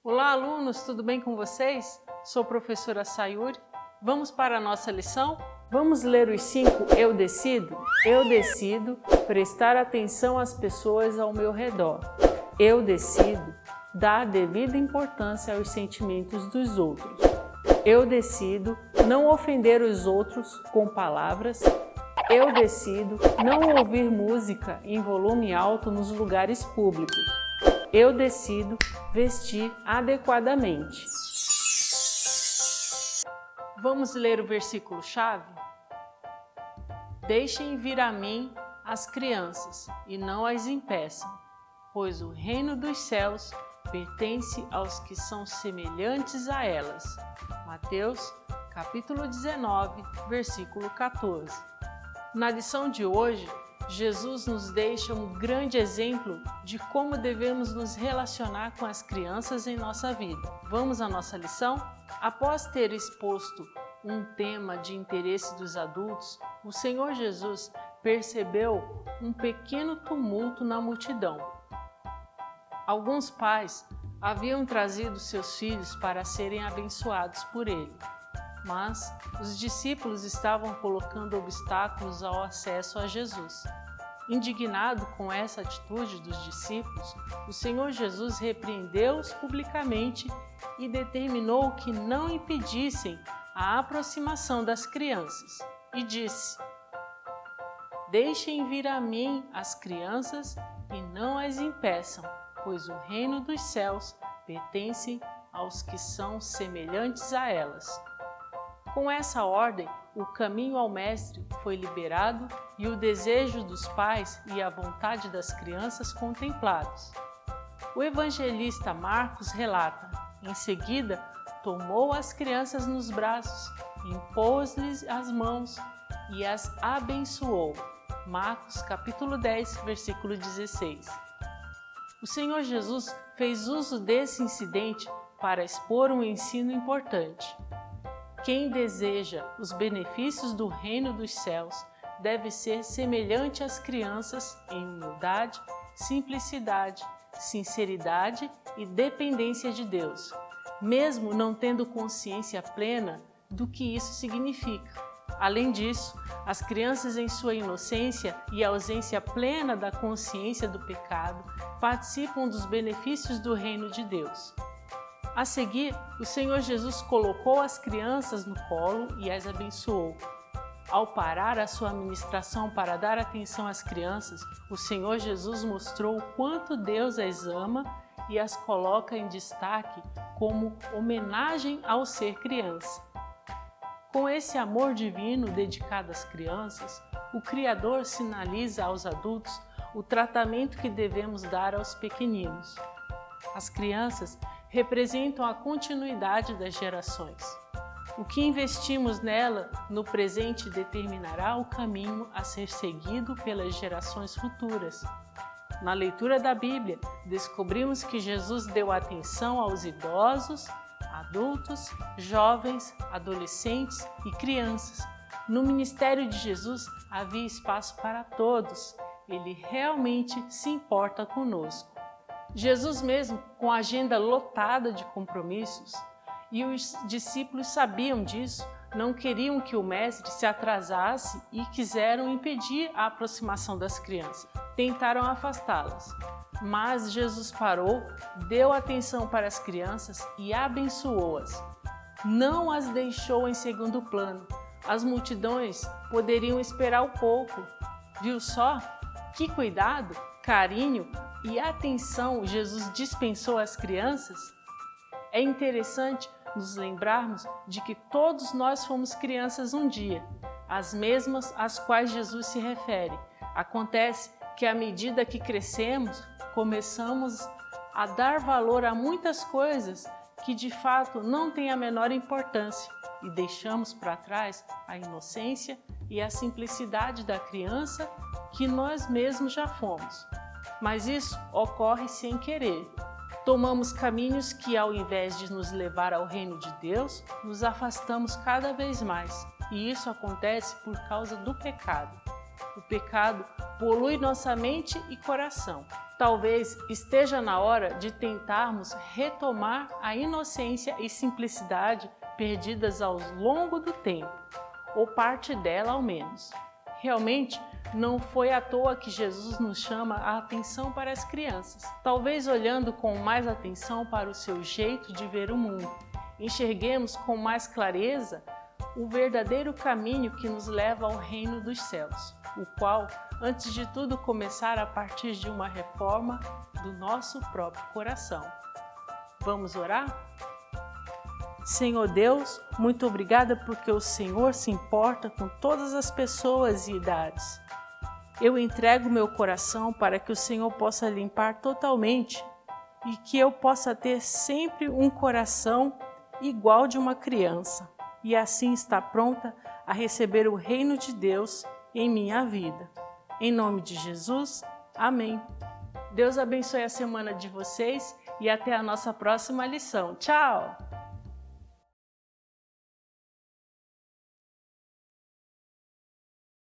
Olá, alunos, tudo bem com vocês? Sou a professora Sayuri. Vamos para a nossa lição? Vamos ler os 5 Eu decido? Eu decido prestar atenção às pessoas ao meu redor. Eu decido dar devida importância aos sentimentos dos outros. Eu decido não ofender os outros com palavras. Eu decido não ouvir música em volume alto nos lugares públicos. Eu decido vestir adequadamente. Vamos ler o versículo-chave? Deixem vir a mim as crianças e não as impeçam, pois o reino dos céus pertence aos que são semelhantes a elas. Mateus, capítulo 19, versículo 14. Na lição de hoje, Jesus nos deixa um grande exemplo de como devemos nos relacionar com as crianças em nossa vida. Vamos à nossa lição? Após ter exposto um tema de interesse dos adultos, o Senhor Jesus percebeu um pequeno tumulto na multidão. Alguns pais haviam trazido seus filhos para serem abençoados por ele, mas os discípulos estavam colocando obstáculos ao acesso a Jesus. Indignado com essa atitude dos discípulos, o Senhor Jesus repreendeu-os publicamente e determinou que não impedissem a aproximação das crianças, e disse: Deixem vir a mim as crianças e não as impeçam, pois o reino dos céus pertence aos que são semelhantes a elas. Com essa ordem, o caminho ao Mestre foi liberado e o desejo dos pais e a vontade das crianças contemplados. O evangelista Marcos relata: em seguida, tomou as crianças nos braços, impôs-lhes as mãos e as abençoou. Marcos, capítulo 10, versículo 16. O Senhor Jesus fez uso desse incidente para expor um ensino importante. Quem deseja os benefícios do reino dos céus deve ser semelhante às crianças em humildade, simplicidade, sinceridade e dependência de Deus, mesmo não tendo consciência plena do que isso significa. Além disso, as crianças em sua inocência e ausência plena da consciência do pecado participam dos benefícios do reino de Deus. A seguir, o Senhor Jesus colocou as crianças no colo e as abençoou. Ao parar a sua ministração para dar atenção às crianças, o Senhor Jesus mostrou o quanto Deus as ama e as coloca em destaque como homenagem ao ser criança. Com esse amor divino dedicado às crianças, o Criador sinaliza aos adultos o tratamento que devemos dar aos pequeninos. As crianças representam a continuidade das gerações. O que investimos nela no presente determinará o caminho a ser seguido pelas gerações futuras. Na leitura da Bíblia, descobrimos que Jesus deu atenção aos idosos, adultos, jovens, adolescentes e crianças. No ministério de Jesus havia espaço para todos. Ele realmente se importa conosco. Jesus mesmo, com a agenda lotada de compromissos, e os discípulos sabiam disso, não queriam que o mestre se atrasasse e quiseram impedir a aproximação das crianças. Tentaram afastá-las, mas Jesus parou, deu atenção para as crianças e abençoou-as. Não as deixou em segundo plano. As multidões poderiam esperar um pouco. Viu só? Que cuidado, carinho e atenção Jesus dispensou às crianças? É interessante nos lembrarmos de que todos nós fomos crianças um dia, as mesmas às quais Jesus se refere. Acontece que à medida que crescemos, começamos a dar valor a muitas coisas que de fato não têm a menor importância e deixamos para trás a inocência e a simplicidade da criança que nós mesmos já fomos. Mas isso ocorre sem querer. Tomamos caminhos que, ao invés de nos levar ao reino de Deus, nos afastamos cada vez mais. E isso acontece por causa do pecado. O pecado polui nossa mente e coração. Talvez esteja na hora de tentarmos retomar a inocência e simplicidade perdidas ao longo do tempo, ou parte dela ao menos. Realmente, não foi à toa que Jesus nos chama a atenção para as crianças. Talvez olhando com mais atenção para o seu jeito de ver o mundo, enxerguemos com mais clareza o verdadeiro caminho que nos leva ao reino dos céus, o qual, antes de tudo, começará a partir de uma reforma do nosso próprio coração. Vamos orar? Senhor Deus, muito obrigada porque o Senhor se importa com todas as pessoas e idades. Eu entrego meu coração para que o Senhor possa limpar totalmente e que eu possa ter sempre um coração igual de uma criança e assim estar pronta a receber o reino de Deus em minha vida. Em nome de Jesus, amém. Deus abençoe a semana de vocês e até a nossa próxima lição. Tchau!